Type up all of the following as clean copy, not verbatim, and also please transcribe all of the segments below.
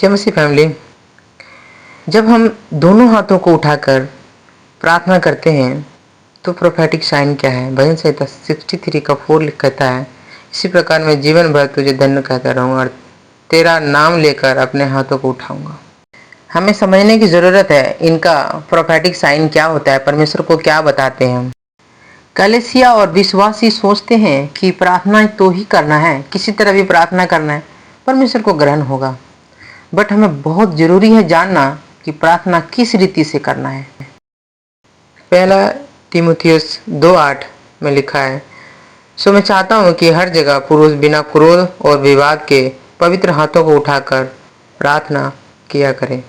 जय मसीह फैमिली। जब हम दोनों हाथों को उठाकर प्रार्थना करते हैं तो प्रोफेटिक साइन क्या है? भजन संहिता 63 का 4 कहता है, इसी प्रकार मैं जीवन भर तुझे धन्य कहता रहूँगा और तेरा नाम लेकर अपने हाथों को उठाऊंगा। हमें समझने की ज़रूरत है इनका प्रोफेटिक साइन क्या होता है, परमेश्वर को क्या बताते हैं। कलीसिया और विश्वासी सोचते हैं कि प्रार्थना तो ही करना है, किसी तरह भी प्रार्थना करना है, परमेश्वर को ग्रहण होगा। बट हमें बहुत जरूरी है जानना कि प्रार्थना किस रीति से करना है। पहला तीमुथियुस 2:8 में लिखा है, सो मैं चाहता हूँ कि हर जगह पुरुष बिना क्रोध और विवाद के पवित्र हाथों को उठाकर प्रार्थना किया करें।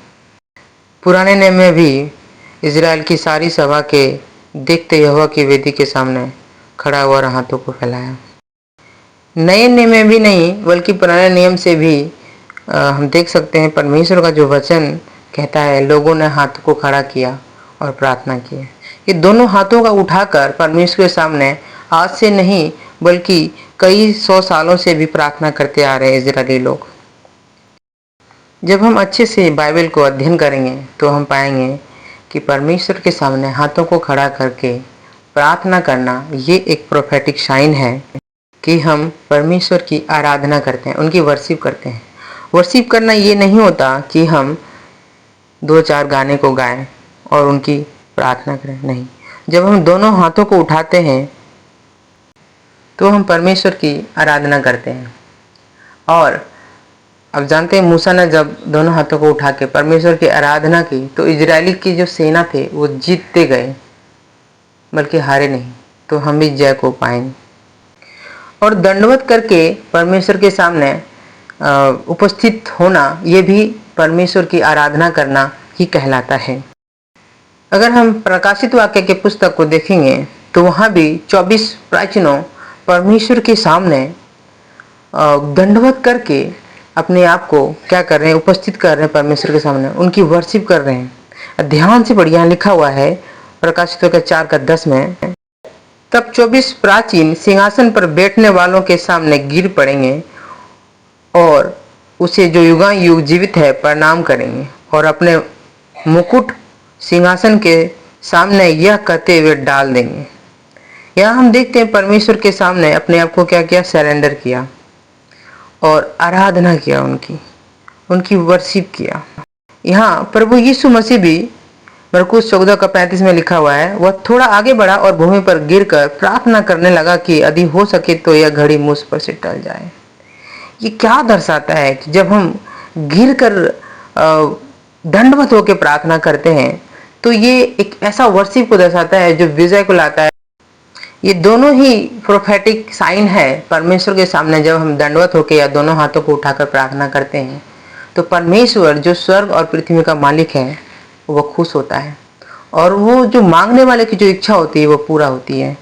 पुराने नियम में भी इजराइल की सारी सभा के देखते यहोवा की वेदी के सामने खड़ा हुआ हाथों को फैलाया। नए नियम में भी नहीं बल्कि पुराने नियम से भी हम देख सकते हैं परमेश्वर का जो वचन कहता है, लोगों ने हाथ को खड़ा किया और प्रार्थना की। ये दोनों हाथों का उठाकर परमेश्वर के सामने आज से नहीं बल्कि कई 100 सालों से भी प्रार्थना करते आ रहे हैं इजरायली लोग। जब हम अच्छे से बाइबल को अध्ययन करेंगे तो हम पाएंगे कि परमेश्वर के सामने हाथों को खड़ा करके प्रार्थना करना ये एक प्रोफेटिक साइन है कि हम परमेश्वर की आराधना करते हैं, उनकी वर्शिप करते हैं। वर्शिप करना ये नहीं होता कि हम 2-4 गाने को गाएं और उनकी प्रार्थना करें, नहीं। जब हम दोनों हाथों को उठाते हैं तो हम परमेश्वर की आराधना करते हैं। और अब जानते हैं मूसा ने जब दोनों हाथों को उठा के परमेश्वर की आराधना की तो इजरायली की जो सेना थे वो जीतते गए, बल्कि हारे नहीं। तो हम भी जय को पाएंगे। और दंडवत करके परमेश्वर के सामने उपस्थित होना ये भी परमेश्वर की आराधना करना ही कहलाता है। अगर हम प्रकाशित वाक्य के पुस्तक को देखेंगे तो वहाँ भी 24 प्राचीनों परमेश्वर के सामने दंडवत करके अपने आप को क्या कर रहे हैं, उपस्थित कर रहे हैं परमेश्वर के सामने, उनकी वर्शिप कर रहे हैं। ध्यान से पढ़िए, लिखा हुआ है प्रकाशित वाक्य 4:10 में, तब 24 प्राचीन सिंहासन पर बैठने वालों के सामने गिर पड़ेंगे और उसे जो युगानुयुग जीवित है प्रणाम करेंगे और अपने मुकुट सिंहासन के सामने यह कहते हुए डाल देंगे। यहाँ हम देखते हैं परमेश्वर के सामने अपने आप को क्या किया, सरेंडर किया और आराधना किया, उनकी वर्शिप किया। यहाँ प्रभु यीशु मसीह भी मरकुस 14:35 में लिखा हुआ है, वह थोड़ा आगे बढ़ा और भूमि पर गिरकर प्रार्थना करने लगा कि यदि हो सके तो यह घड़ी मुझ पर से टल जाए। ये क्या दर्शाता है कि जब हम गिरकर दंडवत होकर प्रार्थना करते हैं तो ये एक ऐसा वर्शिप को दर्शाता है जो विजय को लाता है। ये दोनों ही प्रोफेटिक साइन है परमेश्वर के सामने। जब हम दंडवत होकर या दोनों हाथों को उठाकर प्रार्थना करते हैं तो परमेश्वर जो स्वर्ग और पृथ्वी का मालिक है वो खुश होता है और वो जो मांगने वाले की जो इच्छा होती है वो पूरा होती है।